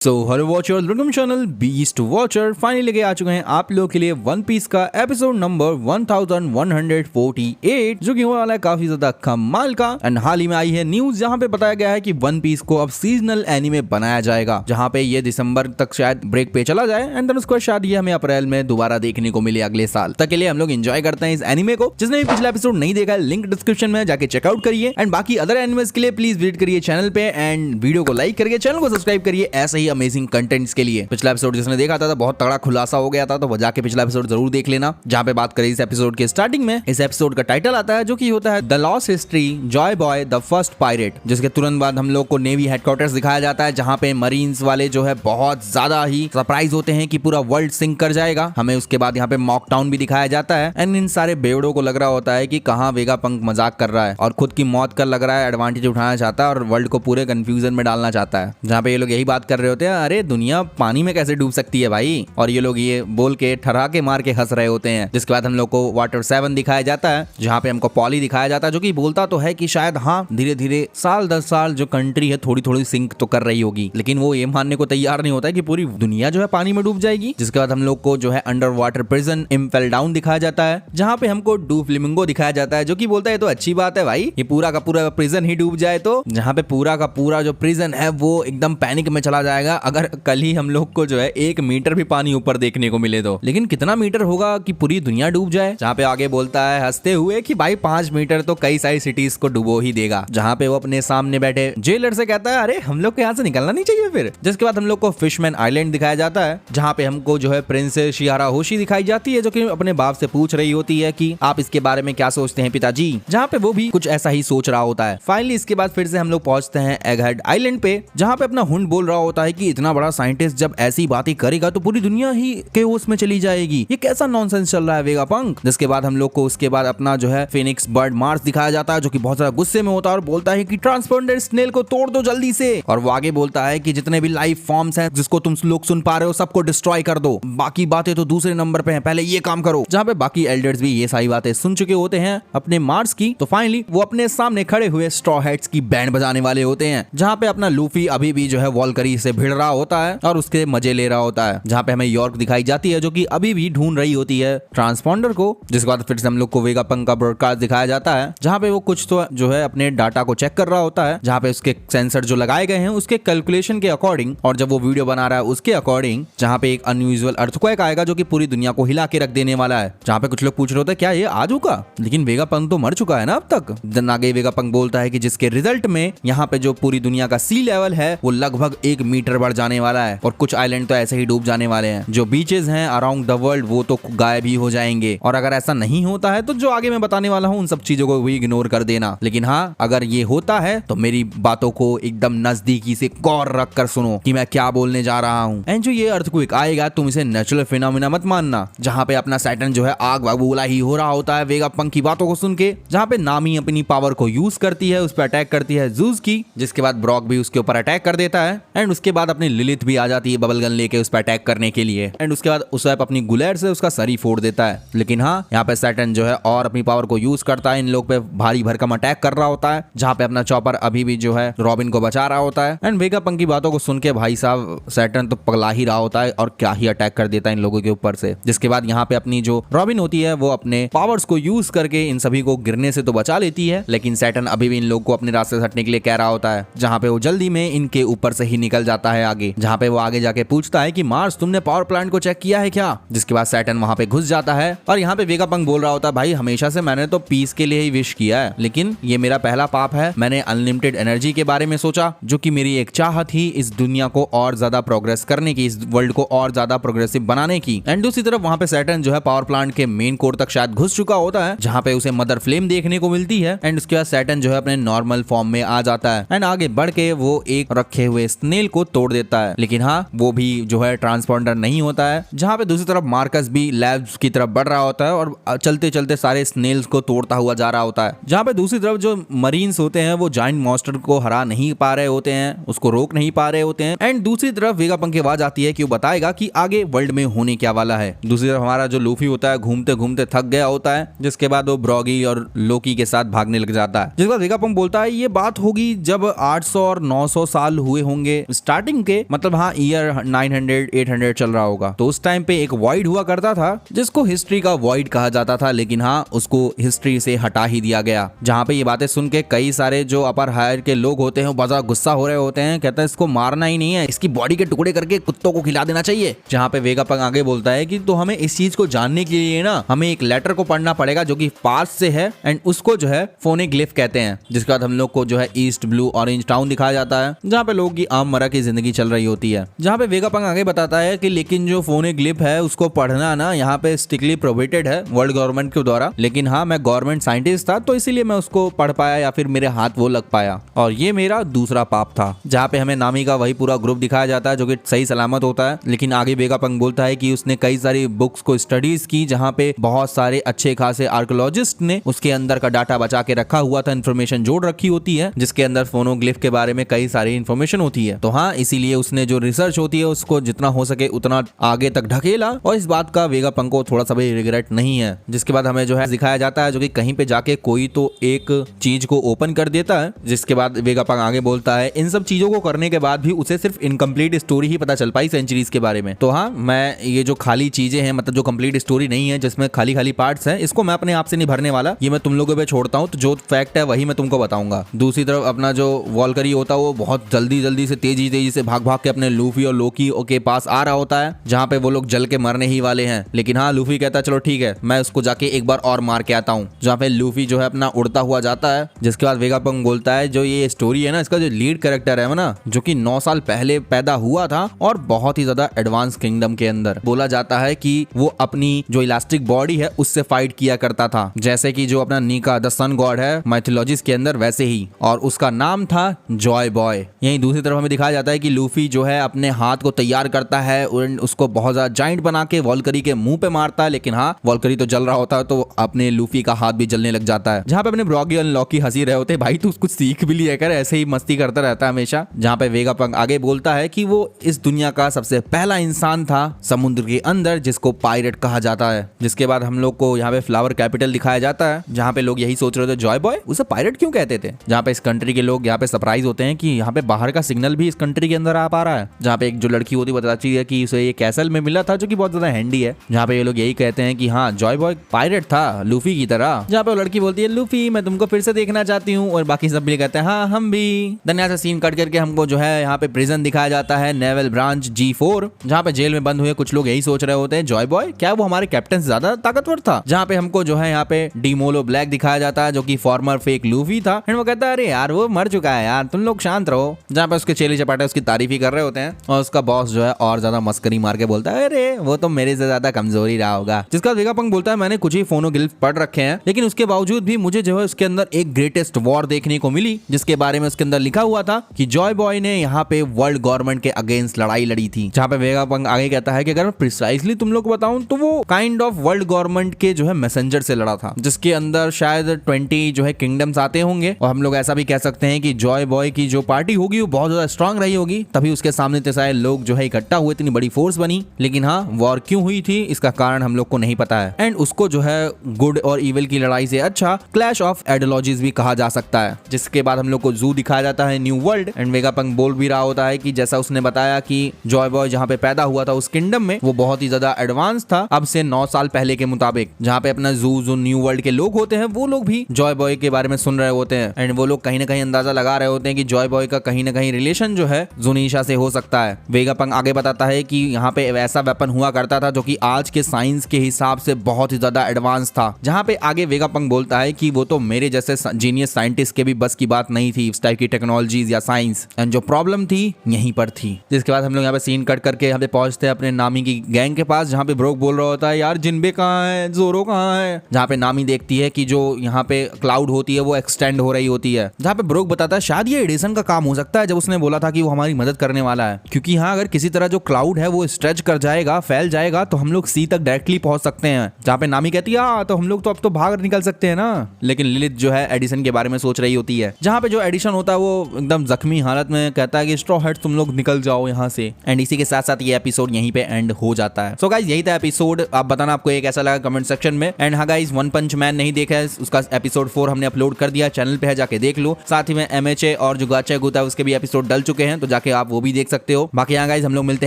So hello watcher welcome channel beast watcher finally लेके आ चुके हैं आप लोगों के लिए वन पीस का एपिसोड नंबर 1148 जो कि होने वाला है काफी ज्यादा कमाल का। एंड हाल ही में आई है न्यूज जहां पे बताया गया है कि वन पीस को अब सीजनल एनीमे बनाया जाएगा, जहां पे ये दिसंबर तक शायद ब्रेक पे चला जाए एंड देन उसको शायद ये हमें अप्रैल में दोबारा देखने को मिले अगले साल तक के लिए। हम लोग एंजॉय करते हैं इस एनीमे को। जिसने भी पिछला एपिसोड नहीं देखा है लिंक डिस्क्रिप्शन में जाके चेकआउट करिए एंड बाकी अदर एनिमेस के लिए प्लीज विजिट करिए चैनल पे एंड वीडियो को लाइक करिए, चैनल को सब्सक्राइब करिए ऐसे ही अमेजिंग कंटेंट्स के लिए। पिछला एपिसोड जिसने देखा था बहुत तगड़ा खुलासा हो गया था, तो वो जाके पिछला एपिसोड जरूर देख लेना, जहां पे बात करें इस एपिसोड के स्टार्टिंग में। इस एपिसोड का टाइटल आता है जो कि होता है the lost history Joy boy the first pirate, जिसके तुरंत बाद हम लोग को नेवी हेडक्वार्टर्स दिखाया जाता है, जहां पे मरीन्स वाले जो है बहुत ज्यादा ही सरप्राइज होते हैं कि पूरा वर्ल्ड सिंक कर जाएगा। हमें उसके बाद यहाँ पे मॉक टाउन भी दिखाया जाता है एंड इन सारे बेवड़ों को लग रहा होता है कि कहाँ वेगापंक मजाक कर रहा है और खुद की मौत का लग रहा है एडवांटेज उठाना चाहता है और वर्ल्ड को पूरे कंफ्यूजन में डालना चाहता है। जहाँ पे ये लोग यही बात कर रहे होते हैं, अरे दुनिया पानी में कैसे डूब सकती है भाई, और ये लोग ये बोल के ठराके मार के हंस रहे होते हैं। जिसके बाद हम लोग को वाटर 7 दिखाया जाता है, जहाँ पे हमको पॉली दिखाया जाता है जो कि बोलता तो है कि शायद हाँ धीरे धीरे साल 10 साल जो कंट्री है थोड़ी थोड़ी सिंक तो कर रही होगी, लेकिन वो ये मानने को तैयार नहीं होता है कि पूरी दुनिया जो है पानी में डूब जाएगी। जिसके बाद हम लोग को जो है under water prison impale down दिखाया जाता है, जहाँ पे हमको डू फ्लेमिंगो दिखाया जाता है जो कि बोलता है तो अच्छी बात है भाई, ये पूरा का पूरा प्रिजन ही डूब जाए तो, जहाँ पे पूरा का पूरा जो प्रिजन है वो एकदम पैनिक में चला जाएगा अगर कल ही हम लोग को जो है 1 मीटर भी पानी ऊपर देखने को मिले तो। लेकिन कितना मीटर होगा कि पूरी दुनिया डूब जाए। जहाँ पे आगे बोलता है हंसते हुए कि भाई 5 मीटर तो कई सारी सिटीज को डुबो ही देगा। जहाँ पे वो अपने सामने बैठे जेलर से कहता है अरे हम लोग को यहाँ से निकलना नहीं चाहिए फिर। जिसके बाद हम लोग को फिशमैन आइलैंड दिखाया जाता है, जहाँ पे हमको जो है प्रिंसेस शियारा होशी दिखाई जाती है जो कि अपने बाप से पूछ रही होती है कि आप इसके बारे में क्या सोचते हैं पिताजी, जहाँ पे वो भी कुछ ऐसा ही सोच रहा होता है। फाइनली इसके बाद फिर से हम लोग पहुंचते हैं एगहेड आइलैंड पे, जहाँ पे अपना हुंड बोल रहा होता है कि इतना बड़ा साइंटिस्ट जब ऐसी बातें करेगा तो पूरी दुनिया ही केओस में चली जाएगी, ये कैसा नॉनसेंस चल रहा है वेगापंक। जिसके बाद हम लोग को उसके बाद अपना जो है फिनिक्स बर्ड मार्स दिखाया जाता है जो कि बहुत ज्यादा गुस्से में होता है और बोलता है कि ट्रांसपोंडर स्नेल को तोड़ दो जल्दी से। और वो आगे बोलता है कि जितने भी लाइफ फॉर्म्स हैं जिसको तुम लोग सुन पा रहे हो सबको डिस्ट्रॉय कर दो, बाकी बातें तो दूसरे नंबर पे हैं, पहले ये काम करो। जहाँ पे बाकी एल्डर्स भी ये सारी बातें सुन चुके होते हैं अपने मार्स की, तो फाइनली वो अपने सामने खड़े हुए स्ट्रॉ हैट्स की बैंड बजाने वाले होते हैं, जहाँ पे अपना लूफी अभी भी जो है वॉल्करी से भिड़ रहा होता है और उसके मजे ले रहा होता है। जहाँ पे हमें यॉर्क दिखाई जाती है जो कि अभी भी ढूंढ रही होती है ट्रांसपॉन्डर को। जिसके बाद फिर से हम लोग को वेगापंक का ब्रॉडकास्ट दिखाया जाता है, जहाँ पे वो कुछ तो जो है अपने डाटा को चेक कर रहा होता है, जहाँ पे उसके सेंसर जो लगाए गए हैं उसके कैलकुलेशन के अकॉर्डिंग और जब वो वीडियो बना रहा है उसके अकॉर्डिंग, जहाँ पे एक अनयूजुअल अर्थक्वेक आएगा जो कि पूरी दुनिया को हिला के रख देने वाला है। जहाँ पे कुछ लोग पूछ रहे होते हैं क्या ये आज होगा, लेकिन वेगापंक तो मर चुका है ना अब तक। दिन आगे वेगापंक बोलता है कि जिसके रिजल्ट में यहाँ पे जो पूरी दुनिया का सी लेवल है वो लगभग 1 मीटर बढ़ जाने वाला है और कुछ आइलैंड तो ऐसे ही डूब जाने वाले हैं। जो बीचेस हैं अराउंड द वर्ल्ड वो तो गायब ही हो जाएंगे, और अगर ऐसा नहीं होता है तो जो आगे मैं बताने वाला हूँ उन सब चीजों को भी इग्नोर कर देना। लेकिन हाँ अगर ये होता है तो मेरी बातों को एकदम नजदीकी से गौर रख कर सुनो कि मैं क्या बोलने जा रहा हूँ। एंड जो ये अर्थक्वेक आएगा तुम इसे नेचुरल फिनोमेना मत मानना, जहाँ पे अपना सैटर्न जो है आग बबूला ही हो रहा होता है वेगापंक की बातों को सुन के, जहाँ पे नामी अपनी पावर को यूज करती है, उस पर अटैक करती है जूस की। जिसके बाद ब्रॉक भी उसके ऊपर अटैक कर देता है एंड उसके बाद अपनी लिलिथ भी आ जाती है बबल गन लेके उस पर अटैक करने के लिए एंड उसके बाद उस अपनी गुलेर से उसका सर ही फोड़ देता है। लेकिन हाँ यहाँ पे सैटर्न जो है और अपनी पावर को यूज करता है, इन लोग पे भारी भरकम अटैक कर रहा होता है, जहाँ पे अपना चॉपर अभी भी जो है रॉबिन को बचा रहा होता है। एंड वेगापंक की बातों को सुन के भाई साहब सैटर्न तो पगला ही रहा होता है और क्या ही अटैक कर देता है इन लोगों के ऊपर से। जिसके बाद यहाँ पे अपनी जो रॉबिन होती है वो अपने पावर्स को यूज करके इन सभी को गिरने से तो बचा लेती है, लेकिन सैटर्न अभी भी इन लोग को अपने रास्ते से हटने के लिए कह रहा होता है, जहाँ पे वो जल्दी में इनके ऊपर से ही निकल जाता है आगे। जहाँ पे वो आगे जाके पूछता है कि मार्स तुमने पावर प्लांट को चेक किया है क्या। जिसके बाद सैटर्न वहाँ पे घुस जाता है और यहाँ पे वेगापंक बोल रहा होता है भाई हमेशा से मैंने तो पीस के लिए ही विश किया है, लेकिन ये मेरा पहला पाप है। मैंने अनलिमिटेड एनर्जी के बारे में सोचा जो कि मेरी एक चाहत थी इस दुनिया को और ज्यादा प्रोग्रेस करने की, इस वर्ल्ड को और ज्यादा प्रोग्रेसिव बनाने की। एंड दूसरी तरफ वहाँ पे सैटर्न जो है पावर प्लांट के मेन कोर तक शायद घुस चुका होता है, जहाँ पे उसे मदर फ्लेम देखने को मिलती है। एंड उसके बाद सैटर्न जो है अपने नॉर्मल फॉर्म में आ जाता है एंड आगे बढ़ के वो एक रखे हुए स्नेल को तोड़ देता है, लेकिन हाँ वो भी जो है ट्रांसपॉन्डर नहीं होता है। जहाँ पे दूसरी तरफ मार्कस भी लैब्स की तरफ बढ़ रहा होता है और चलते चलते सारे स्नेल्स को तोड़ता हुआ जा रहा होता है। जहाँ पे दूसरी तरफ जो मरीन्स होते हैं वो जायंट मॉन्स्टर को हरा नहीं पा रहे होते हैं, उसको रोक नहीं पा रहे होते हैं। एंड दूसरी तरफ वेगापंक की आवाज आती है कि वो बताएगा कि आगे वर्ल्ड में होने क्या वाला है। दूसरी तरफ हमारा जो लूफी होता है घूमते घूमते थक गया होता है, जिसके बाद वो ब्रॉगी और लोकी के साथ भागने लग जाता है। जिसके बाद वेगापंक बोलता है ये बात होगी जब 800 और 900 साल हुए होंगे। स्टार्टिंग स्टार्टिंग के मतलब हाँ ईयर 900 800 चल रहा होगा। तो उस टाइम पे एक वॉइड हुआ करता था जिसको हिस्ट्री का वॉइड कहा जाता था, लेकिन हाँ उसको हिस्ट्री से हटा ही दिया गया। जहाँ पे ये बातें सुन के कई सारे जो अपर हायर के लोग होते हैं बहुत गुस्सा हो रहे होते हैं, कहते हैं इसको मारना ही नहीं है, इसकी बॉडी के टुकड़े करके कुत्तों को खिला देना चाहिए। जहाँ पे वेगापंक आगे बोलता है कि तो हमें इस चीज को जानने के लिए ना हमें एक लेटर को पढ़ना पड़ेगा जो कि पास्ट से है एंड उसको जो है फोनेग्लिफ कहते हैं। जिसके बाद हम लोग को जो है ईस्ट ब्लू ऑरेंज टाउन दिखाया जाता है जहाँ पे लोगों की आम मरा की जिंदगी चल रही होती है। जहाँ पे वेगापंक आगे बताता है कि लेकिन जो फोनेग्लिफ है उसको पढ़ना ना यहाँ पे स्ट्रिक्टली प्रोहिबिटेड है वर्ल्ड गवर्नमेंट के द्वारा, लेकिन हाँ मैं गवर्नमेंट साइंटिस्ट था तो इसीलिए मैं उसको पढ़ पाया या फिर मेरे हाथ वो लग पाया और ये मेरा दूसरा पाप था। जहाँ पे हमें नामी का वही पूरा ग्रुप दिखाया जाता है जो कि सही सलामत होता है, लेकिन आगे वेगापंक बोलता है कि उसने कई सारी बुक्स को स्टडीज की जहाँ पे बहुत सारे अच्छे खासे आर्कियोलॉजिस्ट ने उसके अंदर का डाटा बचा के रखा हुआ था, इन्फॉर्मेशन जोड़ रखी होती है जिसके अंदर फोनोग्लिफ के बारे में कई सारी इन्फॉर्मेशन होती है। तो हाँ इसीलिए उसने जो रिसर्च होती है उसको जितना हो सके उतना आगे तक ढकेला और इस बात का वेगापंक को थोड़ा सा भी रिग्रेट नहीं है। जिसके बाद हमें जो है दिखाया जाता है जो कि कहीं पे जाके कोई तो एक चीज को ओपन कर देता है। जिसके बाद वेगापंक आगे बोलता है इन सब चीजों को करने के बाद भी उसे सिर्फ इनकम्प्लीट स्टोरी ही पता चल पाई सेंचुरीज के बारे में। तो हाँ मैं ये जो खाली चीजें हैं मतलब जो कंप्लीट स्टोरी नहीं है जिसमें खाली खाली पार्ट्स हैं इसको मैं अपने आप से नहीं भरने वाला, ये मैं तुम लोगों पे छोड़ता हूँ। तो जो फैक्ट है वही मैं तुमको बताऊंगा। दूसरी तरफ अपना जो वॉल्करी होता है वो बहुत जल्दी से तेजी से भाग के अपने लूफी और लोकी के पास आ रहा होता है जहाँ पे वो लोग जल के मरने ही वाले हैं। लेकिन हाँ लूफी कहता है चलो ठीक है मैं उसको जाके एक बार और मार के आता हूँ। जहाँ पे लूफी जो है अपना उड़ता हुआ जाता है। जिसके बाद वेगापंक बोलता है जो ये स्टोरी है ना इसका जो लीड कैरेक्टर है ना जो कि 9 साल पहले पैदा हुआ था और बहुत ही ज्यादा एडवांस किंगडम के अंदर बोला जाता है कि वो अपनी जो इलास्टिक बॉडी है उससे फाइट किया करता था जैसे कि जो अपना नीका द सन गॉड है माइथोलॉजीज के अंदर वैसे ही, और उसका नाम था जॉय बॉय। यहीं दूसरी तरफ हमें दिखाया जाता है कि लूफी जो है अपने हाथ को तैयार करता है और उसको बहुत ज्यादा जाइंट बना के वॉल्करी के मुंह पे मारता है, लेकिन हाँ वॉल्करी तो जल रहा होता है तो अपने लूफी का हाथ भी जलने लग जाता है। जहाँ पे अपने ब्रॉगी और लॉकी हंसी रहे होते भाई तू कुछ सीख भी लिया कर, ऐसे ही मस्ती करता रहता है हमेशा। जहाँ पे वेगापंक आगे बोलता है कि वो इस दुनिया का सबसे पहला इंसान था समुद्र के अंदर जिसको पायरेट कहा जाता है। जिसके बाद हम लोग को यहाँ पे फ्लावर कैपिटल दिखाया जाता है जहाँ पे लोग यही सोच रहे थे जॉय बॉय उसे पायरेट क्यों कहते थे। जहाँ पे इस कंट्री के लोग यहाँ पे सरप्राइज होते हैं कि यहाँ पे बाहर का सिग्नल भी इस कंट्री के अंदर आ पा रहा है। जहाँ पे एक जो लड़की होती बताती है कि उसे ये कैसल में मिला था जो कि बहुत ज्यादा हैंडी है। जहाँ पे ये लोग यही कहते हैं कि हाँ जॉय बॉय पायरेट था लूफी की तरह। जहाँ पे वो लड़की बोलती है लूफी मैं तुमको फिर से देखना चाहती हूँ और बाकी सब भी कहते हैं हाँ हम भी। धन्यवाद से सीन कट करके हमको जो है यहाँ पे प्रिजन दिखाया जाता है नेवल ब्रांच G4 जहाँ पे जेल में बंद हुए कुछ लोग यही सोच रहे होते हैं जॉय बॉय क्या वो हमारे कैप्टन से ज्यादा ताकतवर था। जहाँ पे हमको जो है यहाँ पे डीमोलो ब्लैक दिखाया जाता है जो कि फॉर्मर फेक लूफी था एंड वो कहता है अरे यार वो मर चुका है यार तुम लोग शांत रहो। जहाँ पे उसके चेले चपाटे उसकी तारीफ ही कर रहे होते हैं और उसका बॉस जो है और ज्यादा मस्करी मार के बोलता है अरे वो तो मेरे से ज्यादा कमजोर ही रहा होगा। जिसका वेगापंक बोलता है मैंने कुछ ही फोनोग्लिफ पढ़ रखे हैं लेकिन उसके बावजूद भी मुझे जो है उसके अंदर एक ग्रेटेस्ट वॉर देखने को मिली जिसके बारे में उसके अंदर लिखा हुआ था कि जॉय बॉय ने यहाँ पे वर्ल्ड गवर्नमेंट के अगेंस्ट लड़ाई लड़ी थी। जहाँ पे वेगापंक आगे कहता है कि अगर मैं प्रिसाइसली तुम लोग को बताऊं तो वो काइंड ऑफ वर्ल्ड गवर्नमेंट के जो है मैसेंजर से लड़ा था जिसके अंदर शायद 20 जो है किंगडम्स आते होंगे और हम लोग ऐसा भी कह सकते हैं कि जॉय बॉय की जो पार्टी होगी वो बहुत ज्यादा स्ट्रांग रही होगी तभी उसके सामने इतने सारे लोग जो है इकट्ठा हुए इतनी बड़ी फोर्स बनी। लेकिन हाँ वॉर क्यों हुई थी इसका कारण हम लोग को नहीं पता है एंड उसको जो है गुड और इविल की लड़ाई से अच्छा क्लैश ऑफ आइडियोलॉजीज भी कहा जा सकता है। जिसके बाद हम लोग को जू दिखाया जाता है न्यू वर्ल्ड एंड वेगापंक बोल भी रहा होता है कि जैसा उसने बताया कि जॉय बॉय जहाँ पे पैदा हुआ था उस किंगडम में वो बहुत ही ज्यादा एडवांस था अब से 9 साल पहले के मुताबिक। जहाँ पे अपना जू जो न्यू वर्ल्ड के लोग होते हैं वो लोग भी जॉय बॉय के बारे में सुन रहे होते हैं एंड वो लोग कहीं ना कहीं अंदाजा लगा रहे होते हैं कि जॉय बॉय का कहीं ना कहीं रिलेशन जो है जुनीशा से हो सकता है। वेगापंक आगे बताता है कि यहाँ पे वैसा वेपन हुआ करता था जो कि आज के साइंस के हिसाब से बहुत ही ज्यादा एडवांस था। जहाँ पे आगे वेगापंक बोलता है कि वो तो मेरे जैसे जीनियस साइंटिस्ट के भी बस की बात नहीं थी इस टाइप की टेक्नोलॉजीज या साइंस एंड जो प्रॉब्लम थी यहीं पर थी। जिसके बाद हम लोग यहाँ पे सीन कट करके यहाँ पे पहुंचते हैं अपने नामी की गैंग के पास जहाँ पे ब्रोक बोल रहा होता है यार जिनबे कहाँ है जोरो कहाँ है। जहाँ पे नामी देखती है कि जो यहाँ पे क्लाउड होती है वो एक्सटेंड हो रही होती है। जहाँ पे ब्रोक बताता है शायद ये एडिसन का काम हो सकता है जब उसने बोला था कि वो हमारी मदद करने वाला है क्योंकि हाँ अगर किसी तरह जो क्लाउड है वो स्ट्रेच कर जाएगा फैल जाएगा तो हम लोग सी तक डायरेक्टली पहुंच सकते हैं। जहाँ पे नामी कहती है तो हम लोग तो अब तो भाग निकल सकते हैं ना। लेकिन लिलिथ जो है एडिसन के बारे में सोच रही होती है। जहाँ पे जो एडिशन होता है वो एकदम जख्मी हालत में कहता है कि स्ट्रॉ हेड्स तुम लोग निकल जाओ यहाँ से एंड इसी के साथ साथ ये एपिसोड यहीं पे एंड हो जाता है। सो गाइस यही था एपिसोड। आप बताना आपको ये कैसा लगा कमेंट सेक्शन में। एंड हाँ गाइस वन पंच मैन नहीं देखा है उसका एपिसोड 4 हमने अपलोड कर दिया चैनल पे है जाके देख लो। साथ ही में MHA और जो गाचा गुता उसके भी एपिसोड डल चुके हैं तो जाके जाके आप वो भी देख सकते हो। बाकी यहाँ गाइस हम लोग मिलते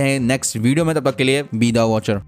हैं नेक्स्ट वीडियो में, तब तक के लिए बी द वॉचर।